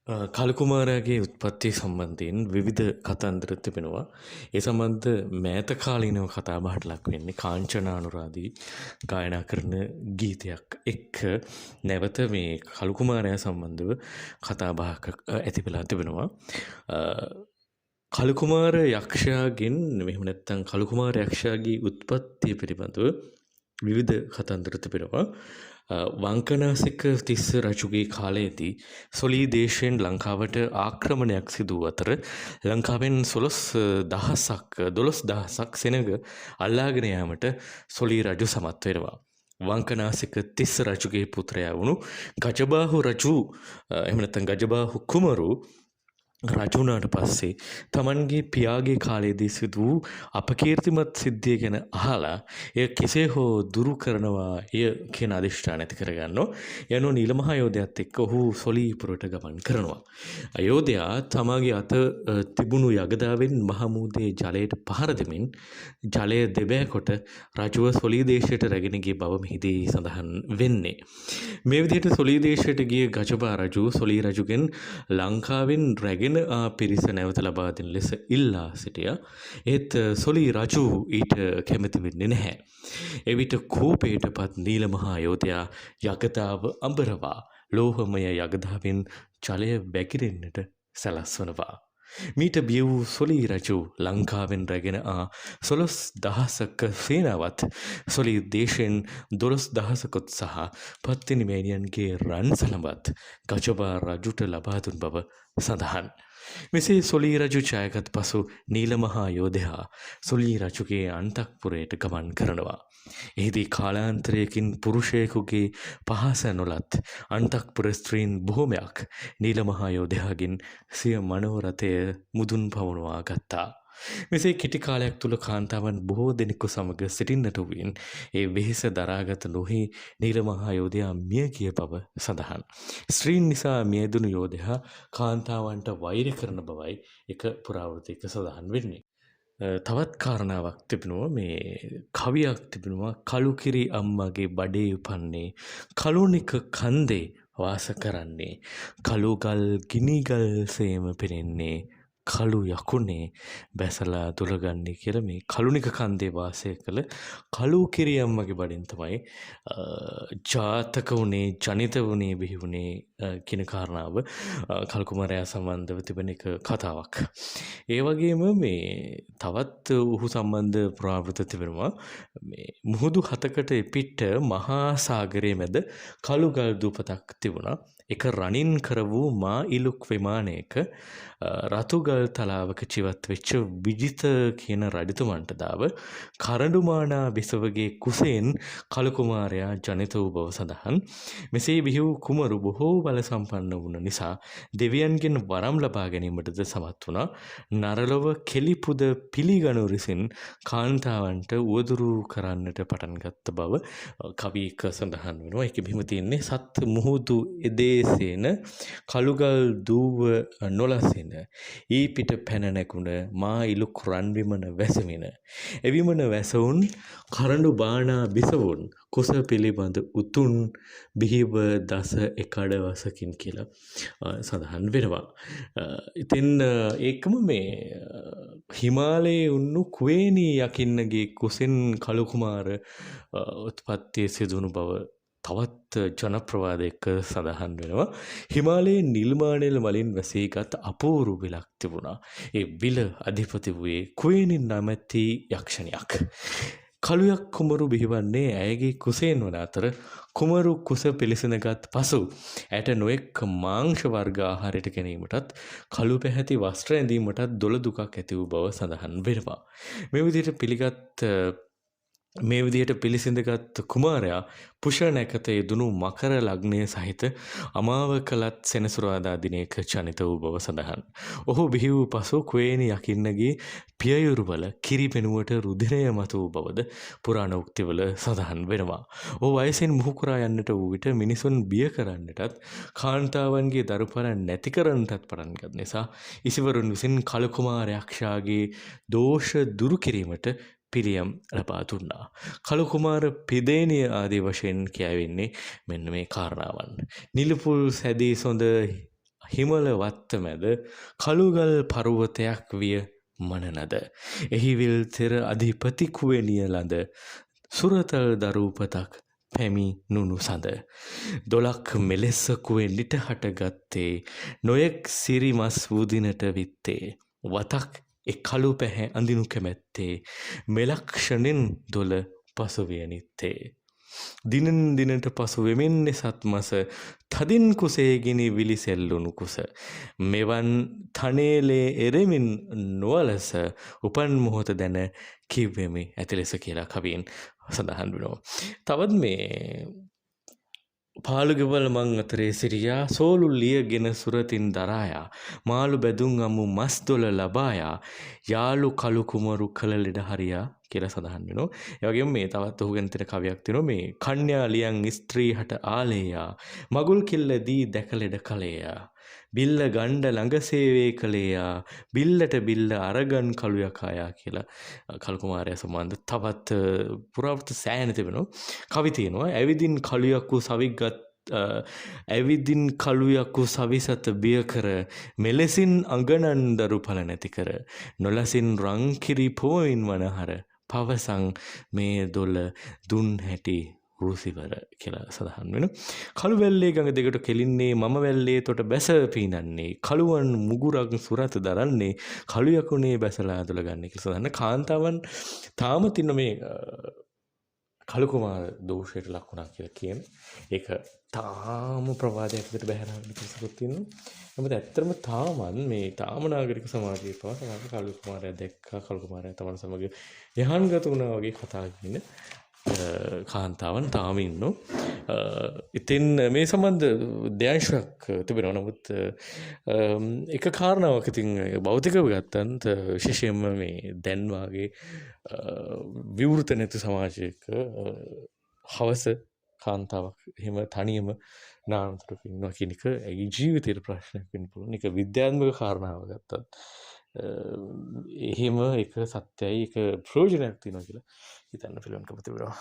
කළුකුමාරයාගේ උත්පත්තිය සම්බන්ධයෙන් විවිධ කතන්දර තිබෙනවා. ඒ සම්බන්ධ මෑත කාලීනව කතා බහට ලක් වෙන්නේ කාංචනා අනුරාදී ගායනා කරන ගීතයක් එක්ක නැවත මේ කළුකුමාරයා සම්බන්ධව කතා බහක් ඇති වෙලා තිබෙනවා. කළුකුමාර යක්ෂයාගෙන් මෙහෙම නැත්නම් කළුකුමාර යක්ෂයාගේ උත්පත්තිය පිළිබඳව විවිධ කතන්දර තිබෙනවා. වංකනාසික තිස්ස රජුගේ කාලයේදී සොලී දේශයෙන් ලංකාවට ආක්‍රමණයක් සිදු වූ අතර ලංකාවෙන් 12,000ක් සෙනඟ අල්ලාගෙන යාමට සොලී රජු සමත් වෙනවා. වංකනාසික තිස්ස රජුගේ පුත්‍රයා වුණු ගජබාහු රජු එහෙම නැත්නම් ගජබාහු කුමරු රජුනාට පස්සේ තමන්ගේ පියාගේ කාලයේදී සිදු වූ අපකීර්තිමත් සිද්ධිය ගැන අහලා එය කෙසේ හෝ දුරු කරනවා එය කියන අදිෂ්ඨාන ඇති කරගන්නවා. යනෝ නීලමහා යෝධයාත් එක්ක ඔහු සොලීපුරට ගමන් කරනවා. අයෝධයා තමාගේ අත තිබුණු යගදාවෙන් මහමූදේ ජලයට පහර දෙමින් ජලය දෙබෑ කොට රජුව සොලී දේශයට රැගෙන ගිය බව මෙහිදී සඳහන් වෙන්නේ. මේ විදිහට සොලී දේශයට ගිය ගජබා රජු සොලී රජුගෙන් ලංකාවෙන් රැගෙන පිරිස නැවත ලබා දෙන ලෙස ඉල්ලා සිටියා. ඒත් සොලී රජු ඊට කැමති වෙන්නේ නැහැ. එවිට කෝපයටපත් නීලමහා යෝධයා යගදාව අඹරවා ලෝහමය යගදාවෙන් ජලය වැగిරෙන්නට සැලස්වනවා. මීට බිය වූ සොලී රජු ලංකාවෙන් රැගෙන 12,000ක සේනාවත් සොලී දේශයෙන් 12,000කුත් සහ පත්තිනි මෑණියන්ගේ රන් සලඹත් ගජබා රජුට ලබා දුන් බව සඳහන්. මෙසේ සොලී රජු ජයගත් පසු නීලමහා යෝධයා සොලී රජුගේ අන්තఃපුරයට ගමන් කරනවා. එහිදී කාලාන්තරයකින් පුරුෂයෙකුගේ පහස නොලත් අන්තఃපුර ස්ත්‍රීන් බොහොමයක් නීලමහා යෝධයාගෙන් සිය මනෝරථය මුදුන් පවුනවා ගත්තා. මෙසේ කෙටි කාලයක් තුළ කාන්තාවන් බොහෝ දෙනෙකු සමග සිටින්නට වූයෙන් ඒ වෙහෙස දරාගත නොහි නීලමහා යෝධයා මිය ගිය බව සඳහන්. ස්ත්‍රීන් නිසා මියදුණු යෝධයා කාන්තාවන්ට වෛර කරන බවයි එක පුරාවෘත්තයක සඳහන් වෙන්නේ. තවත් කාරණාවක් තිබෙනවා මේ කවියක් තිබෙනවා කළුකිරි අම්මගේ බඩේ උපන්නේ කළුනික කන්දේ වාස කරන්නේ කළුගල් ගිනිගල් සේම පෙනෙන්නේ කළු යකුනේ බැසලා දුරගන්නේ කියලා මේ කළුනික කන්දේ වාසය කළ කළුකිරි අම්මගේ බඩෙන් තමයි ජාතක වුණේ ජනිත වුණේ බිහි වුණේ කියන කාරණාව කළුකුමාරයා සම්බන්ධව තිබෙන එක කතාවක්. ඒ වගේම මේ තවත් ඔහු සම්බන්ධ පුරාවෘත්ත තිබෙනවා. මේ මුහුදු 7කට එපිට මහා සාගරයේ මැද කළුගල් දූපතක් තිබුණා. එක රණින් කර වූ මා ඉලුක් විමානයක රතුගල් තලාවක ජීවත් වෙච්ච විජිත කියන රජතුමන්ට දාව කරඬුමානා බිසවගේ කුසෙන් කළුකුමාරයා ජනිත වූ බව සඳහන්. මෙසේ බිහි වූ කුමරු බොහෝ බල සම්පන්න වුණ නිසා දෙවියන්ගෙන් වරම් ලබා ගැනීමටද සමත් වුණා. නරලොව කෙලිපුද පිළිගනු රිසින් කාන්තාවන්ට උවදුරු කරන්නට පටන් ගත්ත බව කවියක සඳහන් වෙනවා. ඒක මෙහිම තියෙන්නේ සත් මුහුදු එදේසේන කළුගල් දූව නොලසින ඊ පිට පැන නැකුණ මා ඉලුක් රන් විමන වැසමින එවිමන වැසවුන් කරඬු බානා බිසවුන් කුස පිළිබඳ උතුන් බිහිව දස එකඩවසකින් කියලා සඳහන් වෙනවා. ඉතින් ඒකම මේ හිමාලයේ උන්නු කුවේණී යකින්නගේ කුසෙන් කළුකුමාර උත්පත්තිය සිදුණු බව තවත් ජනප්‍රවාදයක සඳහන් වෙනවා. හිමාලයේ නිල්මානෙල් වලින් වැසීගත් අපූරු විලක් තිබුණා. ඒ විල අධිපති වූයේ කුවේණී නැමැති යක්ෂණියක්. කළුයක් කුමරු බිහිවන්නේ ඇයගේ කුසෙන් වන අතර කුමරු කුස පිළිසඳගත් පසු ඇයට නොයෙක් මාංශ වර්ග ආහාරයට ගැනීමටත් කළු පැහැති වස්ත්‍ර ඇඳීමටත් දොළ දුකක් ඇති වූ බව සඳහන් වෙනවා. මේ විදිහට පිළිසිඳගත් කුමාරයා පුෂ නැකත යෙදුණු මකර ලග්නය සහිත අමාවකලත් සෙනසුරාදා දිනයක ජනිත වූ බව සඳහන්. ඔහු බිහි වූ පසු කුවේණී යකින්නගේ පියයුරුවල කිරි පෙනුවට රුධිරය මතු වූ බවද පුරාණ උක්තිවල සඳහන් වෙනවා. ඔහු වයසෙන් මුහුකුරා යන්නට වූ විට මිනිසුන් බිය කරන්නටත් කාන්තාවන්ගේ දරුපල නැති කරන්නටත් පටන් ගත් නිසා ඉසිවරුන් විසින් කළුකුමාර යක්ෂයාගේ දෝෂ දුරු කිරීමට පිළියම් ලබා දුන්නා. කළුකුමාර පිදේනිය ආදී වශයෙන් කියවෙන්නේ මෙන්න මේ කාරණාවන්. නිලපුල් සැදී සොඳ හිමල වත්ත මැද කළුගල් පරුවතයක් විය මනනද. එහිවිල් තෙර අධිපති කුවෙනිය ළඳ සුරතල් දරූපතක් පැමි නුනු සඳ. දොලක් මෙලෙස්ස කුවෙන් නිට හටගත්තේ නොයෙක් සිරිමස් වූදිනට විත්තේ. වතක් එ කළු පැහැ අඳිනු කැමැත්තේ මෙලක්ෂණෙන් දොල පසුවිය නිත්තේ. දිනෙන් දිනට පසු වෙමින් සත්මස තදින් කුසේගිනි විලිසෙල්ලුණු කුස. මෙවන් තනේලේ එරෙමින් නොවලස උපන් මොහොත දැන කිව්වෙමි ඇති ලෙස කියලා කවියෙන් සඳහන් වෙනවා. තවත් මේ පාළුගෙවල් මං අතරේ සිරියා සෝලු ලියගෙන සුරතින් දරායා මාළු බැදුම් අමු මස් දොල ලබායා යාළු කළු කුමරු කළ ලෙඩ හරියා කියලා සඳහන් වෙනවා. ඒ වගේම මේ තවත් ඔහු ගැන තියෙන කවියක් තියෙනවා මේ කන්‍යා ලියන් ස්ත්‍රී හට ආලේයා මගුල් කිල්ල දී දැක ලෙඩ කලේයා බිල්ල ගණ්ඩ ළඟ සේවය කළේයා බිල්ලට බිල්ල අරගන් කළුයක් ආයා කියලා කළු කුමාරයා සම්බන්ධ තවත් පුරාවෘත්ත සෑහෙන තිබෙනවා. කවි තියෙනවා ඇවිදින් කළුයක්කු සවිගත් ඇවිදින් කළුයක්කු සවිසත බිය කර මෙලෙසින් අගනන් දරු පල නැති කර නොලසින් රංකිරි පෝයින් වනහර පවසං මේ දොල දුන් හැටි රුසිවර කියලා සඳහන් වෙන. කළු වැල්ලේ ගඟ දෙකට කෙලින්නේ මම වැල්ලේ තොට බැස පීනන්නේ කළුවන් මුගුරක් සුරත දරන්නේ කළු යකුනේ බැසලා දොල ගන්න කියලා සඳහන්. කාන්තාවන් තාම තින්න මේ කළු කුමාර දෝෂයට ලක් වුණා කියලා කියන ඒක තාම ප්‍රවාදයක් විදිහට බැහැරගෙන පිටසකුත් තියෙනවා. නමුත් ඇත්තටම තාමත් මේ තාම නාගරික සමාජයේ පවා තමයි කළු කුමාරයා දැක්කා කළු කුමාරයා තමන් සමග යහන්ගත වුණා වගේ කතා කියන කාන්තාවන් තාම ඉන්නවා. ඉතින් මේ සම්බන්ධ දෙයන්ශයක් තිබෙනවා. නමුත් එක කාරණාවක් ඉතින් භෞතිකව ගත්තත් විශේෂයෙන්ම මේ දැන් වාගේ විවෘත නැති සමාජයක හවස කාන්තාවක් එහෙම තනියම නාමතුරක ඉන්නවා කියන එක ඇගේ ජීවිතේට ප්‍රශ්නයක් වෙන්න පුළුවන්. ඒක විද්‍යාත්මක කාරණාවක් ගත්තත් එහෙම එක සත්‍යයි එක ප්‍රයෝජනයක් තියෙනවා කියලා හිතන්න පුළුවන්කම තිබෙනවා.